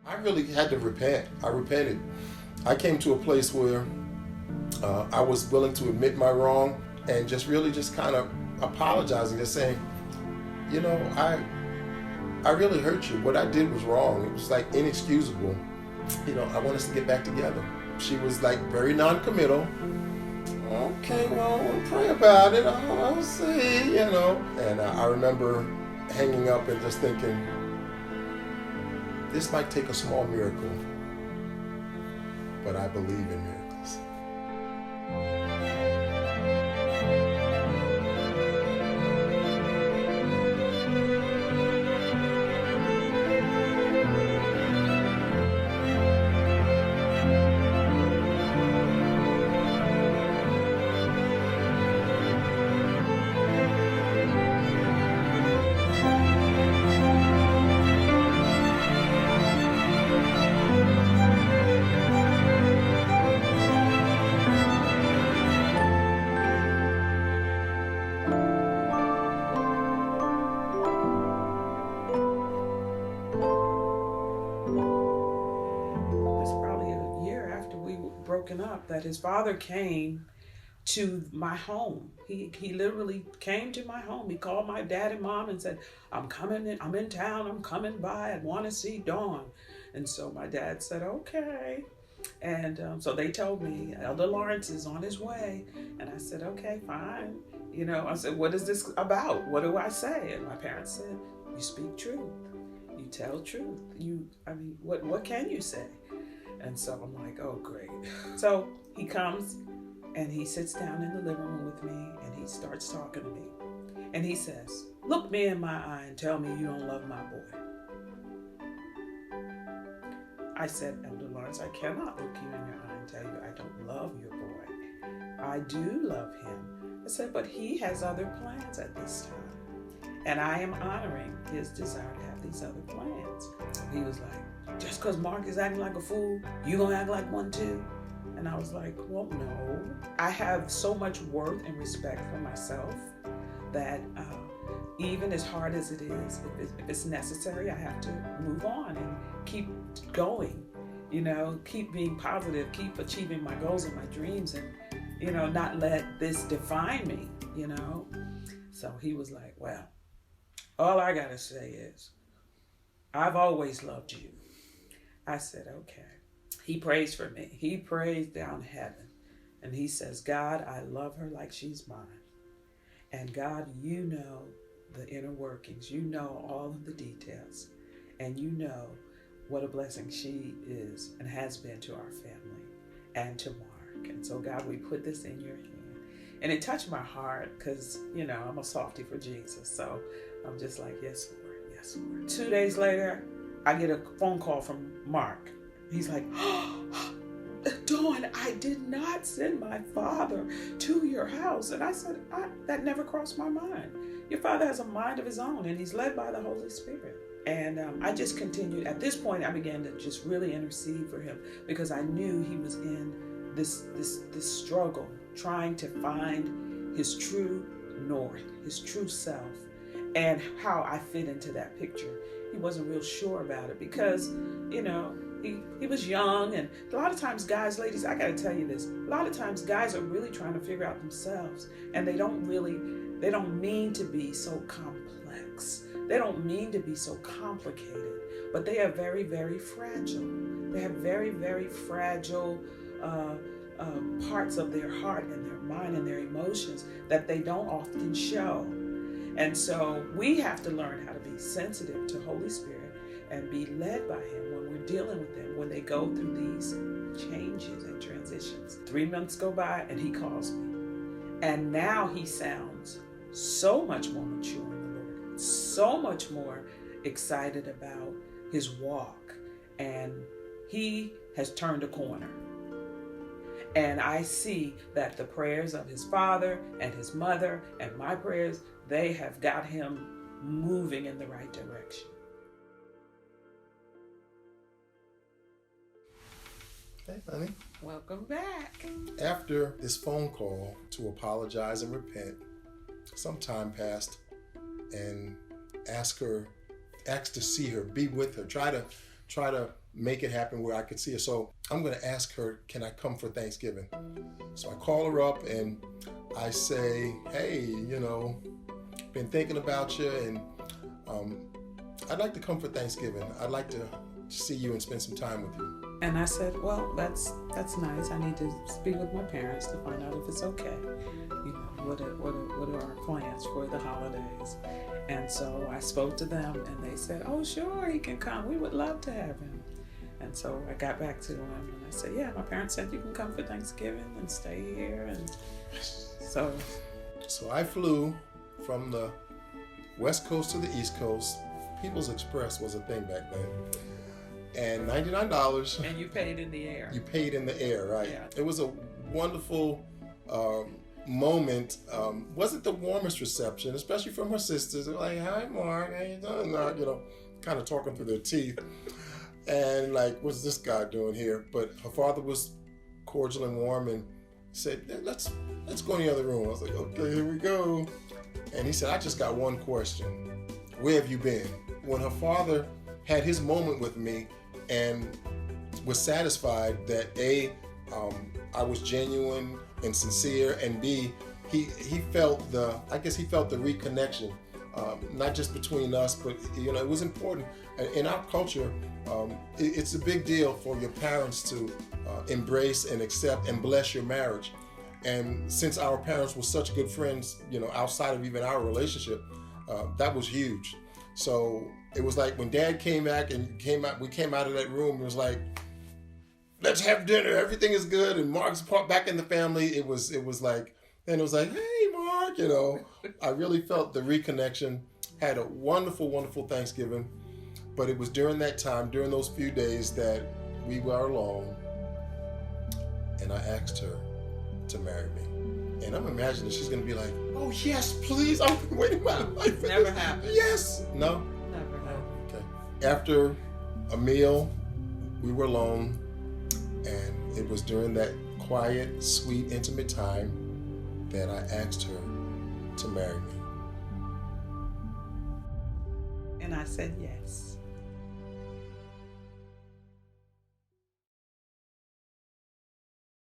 I really had to repent. I repented. I came to a place where I was willing to admit my wrong and just really just kind of apologizing, just saying, you know, I really hurt you. What I did was wrong. It was like inexcusable. You know, I want us to get back together. She was like very non-committal. Okay, well, we'll pray about it. I'll see, you know. And I remember hanging up and just thinking, this might take a small miracle, but I believe in miracles. Broken up, that his father came to my home. He literally came to my home. He called my dad and mom and said, I'm in town, I'm coming by, I want to see Dawn. And so my dad said, okay. And so they told me, Elder Lawrence is on his way. And I said, okay, fine. You know, I said, what is this about? What do I say? And my parents said, you speak truth. You tell truth. What can you say? And so I'm like, oh, great. So he comes and he sits down in the living room with me and he starts talking to me. And he says, look me in my eye and tell me you don't love my boy. I said, Elder Lawrence, I cannot look you in your eye and tell you I don't love your boy. I do love him. I said, but he has other plans at this time. And I am honoring his desire to have these other plans. So he was like, just because Mark is acting like a fool, you gonna act like one too? And I was like, well, no. I have so much worth and respect for myself that even as hard as it is, if it's necessary, I have to move on and keep going, you know, keep being positive, keep achieving my goals and my dreams, and, you know, not let this define me, you know? So he was like, well, all I gotta say is, I've always loved you. I said, okay. He prays for me. He prays down heaven. And he says, God, I love her like she's mine. And God, you know the inner workings. You know all of the details. And you know what a blessing she is and has been to our family and to Mark. And so, God, we put this in your hand. And it touched my heart because, you know, I'm a softie for Jesus. So I'm just like, yes, Lord, yes, Lord. 2 days later, I get a phone call from Mark. He's like, oh, Dawn, I did not send my father to your house. And I said, that never crossed my mind. Your father has a mind of his own, and he's led by the Holy Spirit. And I just continued. At this point, I began to just really intercede for him because I knew he was in this struggle, trying to find his true north, his true self, and how I fit into that picture. He wasn't real sure about it because, you know, he was young, and a lot of times guys, ladies, I gotta tell you this, a lot of times guys are really trying to figure out themselves, and they don't mean to be so complex. They don't mean to be so complicated, but they are very, very fragile. They have very, very fragile parts of their heart and their mind and their emotions that they don't often show. And so we have to learn how to be sensitive to Holy Spirit and be led by him when we're dealing with them, when they go through these changes and transitions. 3 months go by and he calls me. And now he sounds so much more mature in the Lord, so much more excited about his walk. And he has turned a corner. And I see that the prayers of his father and his mother and my prayers, they have got him moving in the right direction. Hey, honey. Welcome back. After this phone call to apologize and repent, some time passed, and asked to see her, be with her, try to try to make it happen where I could see her. So I'm going to ask her, can I come for Thanksgiving? So I call her up and I say, hey, been thinking about you, and I'd like to come for Thanksgiving. I'd like to see you and spend some time with you. And I said, well, that's nice. I need to speak with my parents to find out if it's okay. What are our plans for the holidays? And so I spoke to them, and they said, oh, sure, he can come. We would love to have him. And so I got back to them, and I said, yeah, my parents said you can come for Thanksgiving and stay here. And so I flew from the West Coast to the East Coast. People's Express was a thing back then. And $99. And you paid in the air. You paid in the air, right? Yeah. It was a wonderful moment. Wasn't the warmest reception, especially from her sisters. They were like, hi, Mark, how you doing? Kind of talking through their teeth. And like, what's this guy doing here? But her father was cordial and warm and said, let's go in the other room. I was like, okay, here we go. And he said, I just got one question. Where have you been? When her father had his moment with me and was satisfied that A, I was genuine and sincere, and B, he felt the reconnection, not just between us, but it was important. In our culture, it's a big deal for your parents to embrace and accept and bless your marriage. And since our parents were such good friends, outside of even our relationship, that was huge. So it was like when Dad came back and we came out of that room, it was like, let's have dinner. Everything is good. And Mark's back in the family. It was like, hey, Mark, I really felt the reconnection. Had a wonderful, wonderful Thanksgiving. But it was during that time, during those few days, that we were alone. And I asked her to marry me. And I'm imagining she's going to be like, oh, yes, please. I've been waiting my life for Never this. happened. Yes. No? Never happened. Okay. After a meal, we were alone. And it was during that quiet, sweet, intimate time that I asked her to marry me. And I said yes.